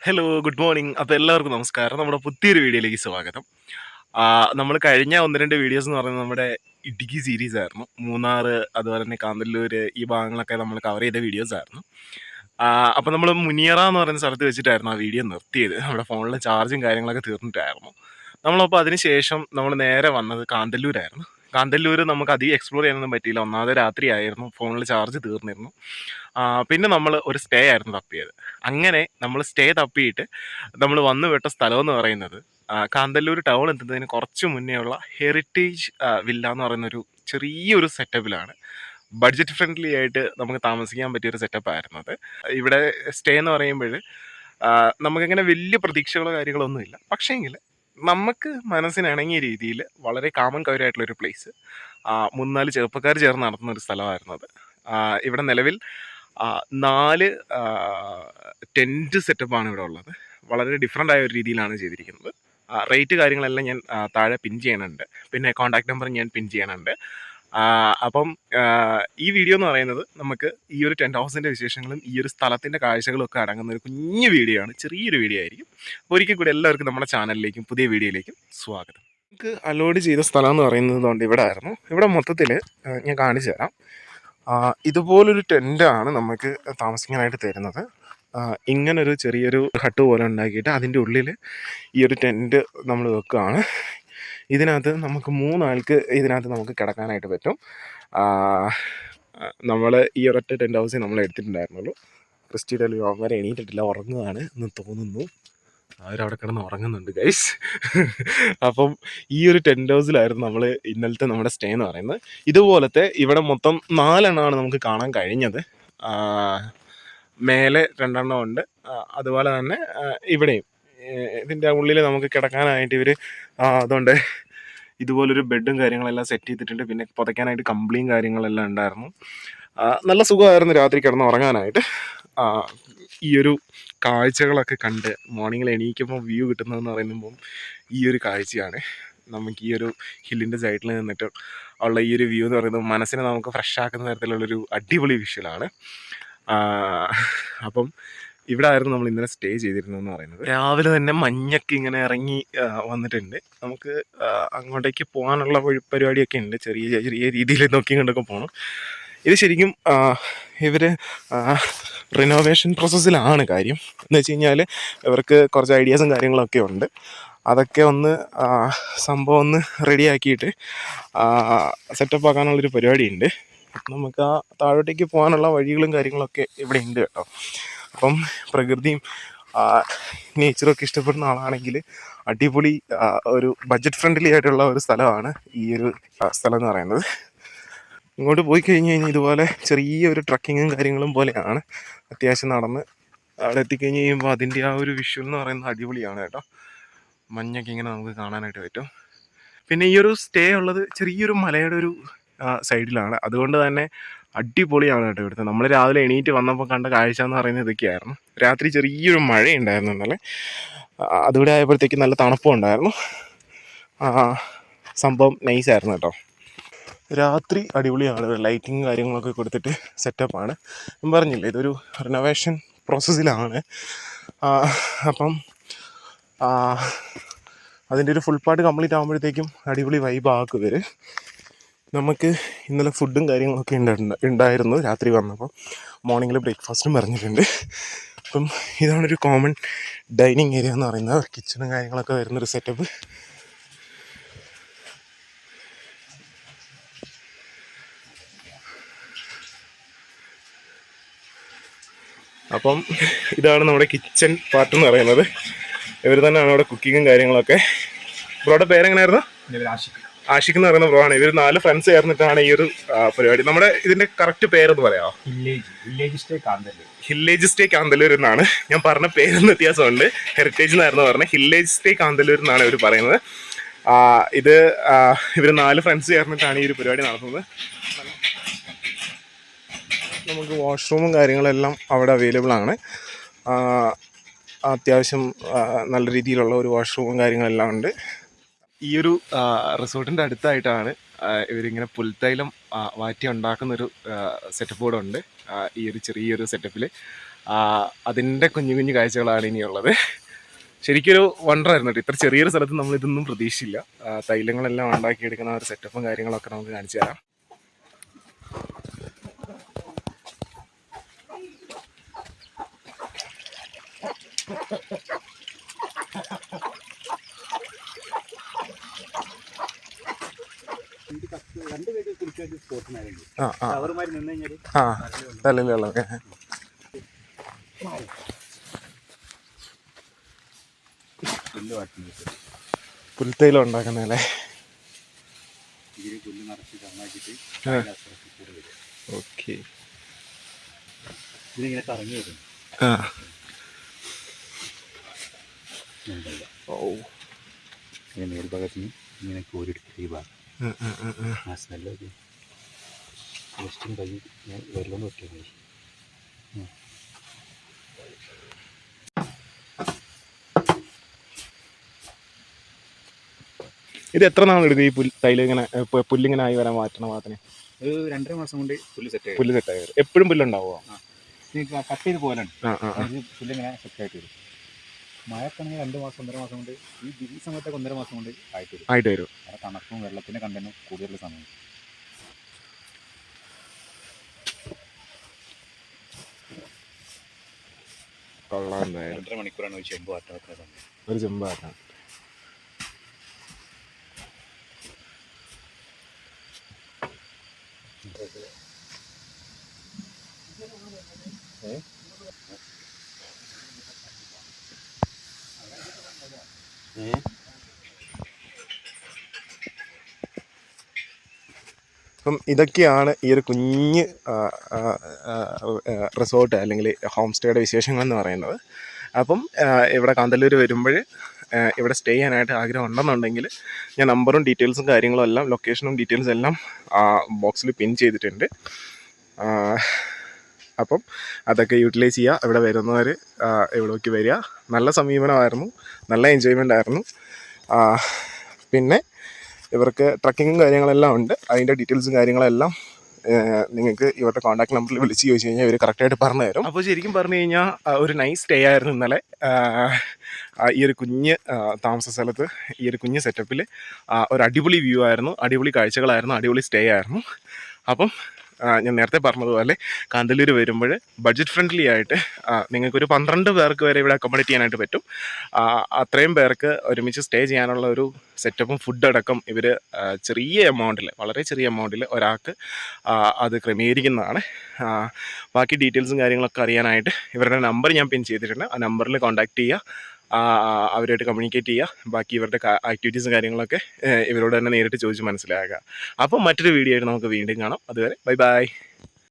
Hello, good morning. അപ്പോൾ എല്ലാവർക്കും നമസ്കാരം. നമ്മുടെ പുതിയൊരു വീഡിയോയിലേക്ക് സ്വാഗതം. നമ്മൾ കഴിഞ്ഞ 1-2 വീഡിയോസ് എന്ന് പറയുന്നത് നമ്മുടെ ഇടുക്കി സീരീസ് ആയിരുന്നു. മൂന്നാർ, അതുപോലെ തന്നെ കാന്തല്ലൂർ, ഈ ഭാഗങ്ങളൊക്കെ നമ്മൾ കവർ ചെയ്ത വീഡിയോസ് ആയിരുന്നു. അപ്പോൾ നമ്മൾ മുനിയറ എന്ന് പറയുന്ന സ്ഥലത്ത് വെച്ചിട്ടായിരുന്നു ആ വീഡിയോ നിർത്തിയത്. നമ്മുടെ ഫോണിലെ ചാർജും കാര്യങ്ങളൊക്കെ തീർന്നിട്ടായിരുന്നു. നമ്മളപ്പോൾ അതിന് ശേഷം നമ്മൾ നേരെ വന്നത് കാന്തല്ലൂരായിരുന്നു. കാന്തല്ലൂർ നമുക്ക് അധികം എക്സ്പ്ലോർ ചെയ്യാനൊന്നും പറ്റിയില്ല. ഒന്നാമത് രാത്രിയായിരുന്നു, ഫോണിൽ ചാർജ് തീർന്നിരുന്നു. പിന്നെ നമ്മൾ ഒരു സ്റ്റേ ആയിരുന്നു തപ്പിയത്. അങ്ങനെ നമ്മൾ സ്റ്റേ തപ്പിയിട്ട് നമ്മൾ വന്നു വിട്ട സ്ഥലം എന്ന് പറയുന്നത് കാന്തല്ലൂർ ടൗൺ എത്തുന്നതിന് കുറച്ച് മുന്നേ ഉള്ള ഹെറിറ്റേജ് വില്ല എന്ന് പറയുന്നൊരു ചെറിയൊരു സെറ്റപ്പിലാണ്. ബഡ്ജറ്റ് ഫ്രണ്ട്ലി ആയിട്ട് നമുക്ക് താമസിക്കാൻ പറ്റിയൊരു സെറ്റപ്പായിരുന്നു അത്. ഇവിടെ സ്റ്റേ എന്ന് പറയുമ്പോൾ നമുക്കങ്ങനെ വലിയ പ്രതീക്ഷകളോ കാര്യങ്ങളോ ഒന്നുമില്ല. പക്ഷേങ്കിൽ നമുക്ക് മനസ്സിനിണങ്ങിയ രീതിയിൽ വളരെ കാമൻ കവരായിട്ടുള്ളൊരു പ്ലേസ്, 3-4 ചെറുപ്പക്കാർ ചേർന്ന് നടത്തുന്ന ഒരു സ്ഥലമായിരുന്നു അത്. ഇവിടെ നിലവിൽ 4 ടെൻറ്റ് സെറ്റപ്പാണ് ഇവിടെ ഉള്ളത്. വളരെ ഡിഫറെൻ്റ് ആയ ഒരു രീതിയിലാണ് ചെയ്തിരിക്കുന്നത്. റേറ്റ് കാര്യങ്ങളെല്ലാം ഞാൻ താഴെ പിൻ ചെയ്യണുണ്ട്. പിന്നെ കോൺടാക്ട് നമ്പർ ഞാൻ പിൻ ചെയ്യണുണ്ട്. അപ്പം ഈ വീഡിയോ എന്ന് പറയുന്നത് നമുക്ക് ഈ ഒരു ടെൻറ്റ് ഹൗസിൻ്റെ വിശേഷങ്ങളും ഈ ഒരു സ്ഥലത്തിൻ്റെ കാഴ്ചകളും ഒക്കെ അടങ്ങുന്ന ഒരു കുഞ്ഞു വീഡിയോ ആണ്. ചെറിയൊരു വീഡിയോ ആയിരിക്കും. അപ്പോൾ ഒരിക്കൽ കൂടി എല്ലാവർക്കും നമ്മുടെ ചാനലിലേക്കും പുതിയ വീഡിയോയിലേക്കും സ്വാഗതം. നമുക്ക് അലോഡ് ചെയ്ത സ്ഥലം എന്ന് പറയുന്നത് കൊണ്ട് ഇവിടെ ആയിരുന്നു. ഇവിടെ മൊത്തത്തിൽ ഞാൻ കാണിച്ചു തരാം. ഇതുപോലൊരു ടെൻറ്റാണ് നമുക്ക് താമസിക്കാനായിട്ട് തരുന്നത്. ഇങ്ങനൊരു ചെറിയൊരു ഹട്ട് പോലെ ഉണ്ടാക്കിയിട്ട് അതിൻ്റെ ഉള്ളിൽ ഈ ഒരു ടെൻറ്റ് നമ്മൾ വെക്കുകയാണ്. ഇതിനകത്ത് നമുക്ക് 3 ആൾക്ക് ഇതിനകത്ത് നമുക്ക് കിടക്കാനായിട്ട് പറ്റും. നമ്മൾ ഈ ഒരൊറ്റ ടെൻറ്റ് ഹൗസേ നമ്മൾ എടുത്തിട്ടുണ്ടായിരുന്നുള്ളൂ. ക്രിസ്റ്റിയുടെ വരെ എണീറ്റിട്ടില്ല, ഉറങ്ങുകയാണ് എന്ന് തോന്നുന്നു. അവരവിടെ കിടന്ന് ഉറങ്ങുന്നുണ്ട് ഗൈസ്. അപ്പം ഈ ഒരു ടെൻറ്റ് ഹൗസിലായിരുന്നു നമ്മൾ ഇന്നലത്തെ നമ്മുടെ സ്റ്റേ എന്ന് പറയുന്നത്. ഇതുപോലത്തെ ഇവിടെ മൊത്തം 4 എണ്ണമാണ് നമുക്ക് കാണാൻ കഴിഞ്ഞത്. മേലെ 2 എണ്ണം ഉണ്ട്. അതുപോലെ തന്നെ ഇവിടെയും ഇതിൻ്റെ ഉള്ളിൽ നമുക്ക് കിടക്കാനായിട്ട് ഇവർ അതുകൊണ്ട് ഇതുപോലൊരു ബെഡും കാര്യങ്ങളെല്ലാം സെറ്റ് ചെയ്തിട്ടുണ്ട്. പിന്നെ പുതയ്ക്കാനായിട്ട് കമ്പിളിയും കാര്യങ്ങളെല്ലാം ഉണ്ടായിരുന്നു. നല്ല സുഖമായിരുന്നു രാത്രി കിടന്ന് ഉറങ്ങാനായിട്ട്. ഈ ഒരു കാഴ്ചകളൊക്കെ കണ്ട് മോർണിംഗിൽ എണീക്കുമ്പോൾ വ്യൂ കിട്ടുന്നതെന്ന് പറയുമ്പം ഈ ഒരു കാഴ്ചയാണ്. നമുക്ക് ഈ ഒരു ഹില്ലിൻ്റെ സൈഡിൽ നിന്നിട്ട് ഉള്ള ഈ ഒരു വ്യൂ എന്ന് പറയുന്നത് മനസ്സിനെ നമുക്ക് ഫ്രഷ് ആക്കുന്ന തരത്തിലുള്ളൊരു അടിപൊളി വിഷ്വലാണ്. അപ്പം ഇവിടെ ആയിരുന്നു നമ്മൾ ഇന്നലെ സ്റ്റേ ചെയ്തിരുന്നതെന്ന് പറയുന്നത്. രാവിലെ തന്നെ മഞ്ഞൊക്കെ ഇങ്ങനെ ഇറങ്ങി വന്നിട്ടുണ്ട്. നമുക്ക് അങ്ങോട്ടേക്ക് പോകാനുള്ള പരിപാടിയൊക്കെ ഉണ്ട്. ചെറിയ ചെറിയ രീതിയിൽ നോക്കി കണ്ടൊക്കെ പോകണം. ഇത് ശരിക്കും ഇവർ റിനോവേഷൻ പ്രോസസ്സിലാണ് കാര്യം. എന്ന് വെച്ച് കഴിഞ്ഞാൽ ഇവർക്ക് കുറച്ച് ഐഡിയാസും കാര്യങ്ങളൊക്കെ ഉണ്ട്. അതൊക്കെ ഒന്ന് സംഭവം ഒന്ന് റെഡിയാക്കിയിട്ട് സെറ്റപ്പ് ആക്കാനുള്ളൊരു പരിപാടിയുണ്ട്. നമുക്ക് ആ താഴോട്ടേക്ക് പോകാനുള്ള വഴികളും കാര്യങ്ങളൊക്കെ ഇവിടെ ഉണ്ട് കേട്ടോ. അപ്പം പ്രകൃതിയും നേച്ചറൊക്കെ ഇഷ്ടപ്പെടുന്ന ആളാണെങ്കിൽ അടിപൊളി ഒരു ബഡ്ജറ്റ് ഫ്രണ്ട്ലി ആയിട്ടുള്ള ഒരു സ്ഥലമാണ് ഈ ഒരു സ്ഥലം എന്ന് പറയുന്നത്. ഇങ്ങോട്ട് പോയി കഴിഞ്ഞ് കഴിഞ്ഞാൽ ഇതുപോലെ ചെറിയൊരു ട്രക്കിങ്ങും കാര്യങ്ങളും പോലെയാണ്. അത്യാവശ്യം നടന്ന് അവിടെ എത്തിക്കഴിഞ്ഞ് കഴിയുമ്പോൾ അതിൻ്റെ ആ ഒരു വിഷ്വൽ എന്ന് പറയുന്നത് അടിപൊളിയാണ് കേട്ടോ. മഞ്ഞൊക്കെ ഇങ്ങനെ നമുക്ക് കാണാനായിട്ട് പറ്റും. പിന്നെ ഈ ഒരു സ്റ്റേ ഉള്ളത് ചെറിയൊരു മലയുടെ ഒരു സൈഡിലാണ്. അതുകൊണ്ട് തന്നെ അടിപൊളിയാണ് കേട്ടോ ഇവിടുത്തെ. നമ്മൾ രാവിലെ എണീറ്റ് വന്നപ്പോൾ കണ്ട കാഴ്ച എന്ന് പറയുന്നത് ഇതൊക്കെയായിരുന്നു. രാത്രി ചെറിയൊരു മഴയുണ്ടായിരുന്നു ഇന്നലെ. അതുകൂടെ ആയപ്പോഴത്തേക്ക് നല്ല തണുപ്പും ഉണ്ടായിരുന്നു. സംഭവം നൈസായിരുന്നു കേട്ടോ. രാത്രി അടിപൊളിയാണ്. ലൈറ്റിങ് കാര്യങ്ങളൊക്കെ കൊടുത്തിട്ട് സെറ്റപ്പാണ്. ഞാൻ പറഞ്ഞില്ലേ ഇതൊരു റിനോവേഷൻ പ്രോസസ്സിലാണ്. അപ്പം അതിൻ്റെ ഒരു ഫുൾ പാർട്ട് കംപ്ലീറ്റ് ആകുമ്പോഴത്തേക്കും അടിപൊളി വൈബാക്കും ഇവർ. നമുക്ക് ഇന്നലെ ഫുഡും കാര്യങ്ങളൊക്കെ ഉണ്ടായിരുന്നു രാത്രി വന്നപ്പോൾ. മോർണിംഗിൽ ബ്രേക്ക്ഫാസ്റ്റും പറഞ്ഞിട്ടുണ്ട്. അപ്പം ഇതാണൊരു കോമൺ ഡൈനിങ് ഏരിയ എന്ന് പറയുന്നത്. കിച്ചണും കാര്യങ്ങളൊക്കെ വരുന്നൊരു സെറ്റപ്പ്. അപ്പം ഇതാണ് നമ്മുടെ കിച്ചൺ പാർട്ട് എന്ന് പറയുന്നത്. ഇവർ തന്നെയാണ് അവിടെ കുക്കിങ്ങും കാര്യങ്ങളൊക്കെ. ബ്രോയുടെ പേരെങ്ങനെയായിരുന്നു? ആഷിഖ് എന്ന് പറയുന്ന ബ്രോ ആണ്. ഇവർ 4 ഫ്രണ്ട്സ് ചേർന്നിട്ടാണ് ഈ ഒരു പരിപാടി. നമ്മുടെ ഇതിന്റെ കറക്റ്റ് പേരെന്ന് പറയാമോ? ഹില്ലേജ് സ്റ്റേ കാന്തല്ലൂർ എന്നാണ്. ഞാൻ പറഞ്ഞ പേരൊന്നും വ്യത്യാസമുണ്ട്. ഹെറിറ്റേജ് എന്നായിരുന്നു പറഞ്ഞത്. ഹില്ലേജ് സ്റ്റേ കാന്തല്ലൂർ എന്നാണ് ഇവർ പറയുന്നത്. ഇത് ഇവർ 4 ഫ്രണ്ട്സ് ചേർന്നിട്ടാണ് ഈ ഒരു പരിപാടി നടത്തുന്നത്. നമുക്ക് വാഷ്റൂമും കാര്യങ്ങളെല്ലാം അവിടെ അവൈലബിൾ ആണ്. അത്യാവശ്യം നല്ല രീതിയിലുള്ള ഒരു വാഷ്റൂമും കാര്യങ്ങളെല്ലാം ഉണ്ട്. ഈ ഒരു റിസോർട്ടിൻ്റെ അടുത്തായിട്ടാണ് ഇവരിങ്ങനെ പുൽത്തൈലം വാറ്റി ഉണ്ടാക്കുന്നൊരു സെറ്റപ്പ് കൂടെ ഉണ്ട് ഈ ഒരു ചെറിയൊരു സെറ്റപ്പിൽ. അതിൻ്റെ കുഞ്ഞു കുഞ്ഞു കാഴ്ചകളാണ് ഇനിയുള്ളത്. ശരിക്കൊരു വണ്ടറായിരുന്നു കേട്ടോ. ഇത്ര ചെറിയൊരു സ്ഥലത്ത് നമ്മൾ ഇതൊന്നും പ്രതീക്ഷിച്ചില്ല. തൈലങ്ങളെല്ലാം ഉണ്ടാക്കിയെടുക്കുന്ന ഒരു സെറ്റപ്പും കാര്യങ്ങളൊക്കെ നമുക്ക് കാണിച്ചു തരാം. തലയിലുള്ള പുൽത്തൈലം ഉണ്ടാക്കുന്നല്ലേ. ഓക്കെ. ഇതിങ്ങനെ കറങ്ങി വരും. മേൽഭാഗത്ത് നിന്ന് ഇങ്ങനെ കോരിയെടുത്ത് ഈ ഭാഗം ആ സ്മെല്ലൊക്കെ ജസ്റ്റും കൈ ഞാൻ വെള്ളം വെക്കിയത്. ഇത് എത്ര നാളെടുക്കും ഈ തൈലം ഇങ്ങനെ പുല്ലിങ്ങനെ ആയി വരാൻ മാറ്റണ ഭാഗത്തിന്? ഒരു 2.5 മാസം കൊണ്ട് പുല്ല് സെറ്റായി വരും. എപ്പോഴും പുല്ലുണ്ടാവുമോ? കട്ട് ചെയ്ത് പോലാണ് പുല്ലിങ്ങനെ സെറ്റായിട്ട് വരും. മഴക്കാണെങ്കിൽ 2 മാസം 1.5 മാസം കൊണ്ട്, ഈ സമയത്തൊക്കെ 1.5 മാസം കൊണ്ട് ആയിട്ട് വരും. തണുപ്പും വെള്ളത്തിൻ്റെ കണ്ടന്റും കൂടുതലുള്ള സമയം. കൊള്ളാം. 2.5 മണിക്കൂറാണ് ഒരു ചെമ്പ് ആട്ടാൻ സമയം. ഒരു ചെമ്പ് ആട്ടാൻ. അപ്പം ഇതൊക്കെയാണ് ഈ ഒരു കുഞ്ഞ് റിസോർട്ട് അല്ലെങ്കിൽ ഹോം സ്റ്റേയുടെ വിശേഷങ്ങൾ എന്ന് പറയുന്നത്. അപ്പം ഇവിടെ കാന്തല്ലൂർ വരുമ്പോൾ ഇവിടെ സ്റ്റേ ചെയ്യാനായിട്ട് ആഗ്രഹം ഉണ്ടെന്നുണ്ടെങ്കിൽ ഞാൻ നമ്പറും ഡീറ്റെയിൽസും കാര്യങ്ങളും എല്ലാം, ലൊക്കേഷനും ഡീറ്റെയിൽസും എല്ലാം ബോക്സിൽ പിൻ ചെയ്തിട്ടുണ്ട്. അപ്പം അതൊക്കെ യൂട്ടിലൈസ് ചെയ്യുക. ഇവിടെ വരുന്നവർ ഇവിടേക്ക് വരിക. നല്ല സമീപനമായിരുന്നു, നല്ല എൻജോയ്മെൻ്റ് ആയിരുന്നു. പിന്നെ ഇവർക്ക് ട്രക്കിങ്ങും കാര്യങ്ങളെല്ലാം ഉണ്ട്. അതിൻ്റെ ഡീറ്റെയിൽസും കാര്യങ്ങളെല്ലാം നിങ്ങൾക്ക് ഇവരുടെ കോൺടാക്ട് നമ്പറിൽ വിളിച്ച് ചോദിച്ചു കഴിഞ്ഞാൽ ഇവർ കറക്റ്റായിട്ട് പറഞ്ഞു തരും. അപ്പോൾ ശരിക്കും പറഞ്ഞു കഴിഞ്ഞാൽ ഒരു നൈസ് സ്റ്റേ ആയിരുന്നു ഇന്നലെ. ഈ ഒരു കുഞ്ഞ് താമസ സ്ഥലത്ത് ഈ ഒരു കുഞ്ഞ് സെറ്റപ്പിൽ ഒരു അടിപൊളി വ്യൂ ആയിരുന്നു, അടിപൊളി കാഴ്ചകളായിരുന്നു, അടിപൊളി സ്റ്റേ ആയിരുന്നു. അപ്പം ഞാൻ നേരത്തെ പറഞ്ഞതുപോലെ കാന്തല്ലൂർ വരുമ്പോൾ ബഡ്ജറ്റ് ഫ്രണ്ട്ലി ആയിട്ട് നിങ്ങൾക്കൊരു 12 പേർക്ക് വരെ ഇവിടെ അക്കോമഡേറ്റ് ചെയ്യാനായിട്ട് പറ്റും. അത്രയും പേർക്ക് ഒരുമിച്ച് സ്റ്റേ ചെയ്യാനുള്ള ഒരു സെറ്റപ്പും ഫുഡ് അടക്കം ഇവർ ചെറിയ എമൗണ്ടിൽ, വളരെ ചെറിയ എമൗണ്ടിൽ ഒരാൾക്ക് അത് ക്രമീകരിക്കുന്നതാണ്. ബാക്കി ഡീറ്റെയിൽസും കാര്യങ്ങളൊക്കെ അറിയാനായിട്ട് ഇവരുടെ നമ്പർ ഞാൻ പിൻ ചെയ്തിട്ടുണ്ട്. ആ നമ്പറിൽ കോൺടാക്റ്റ് ചെയ്യുക, അവരുമായിട്ട് കമ്മ്യൂണിക്കേറ്റ് ചെയ്യുക. ബാക്കി ഇവരുടെ ആക്ടിവിറ്റീസും കാര്യങ്ങളൊക്കെ ഇവരോട് തന്നെ നേരിട്ട് ചോദിച്ച് മനസ്സിലാക്കുക. അപ്പോൾ മറ്റൊരു വീഡിയോ ആയിട്ട് നമുക്ക് വീണ്ടും കാണാം. അതുവരെ ബൈ ബൈ.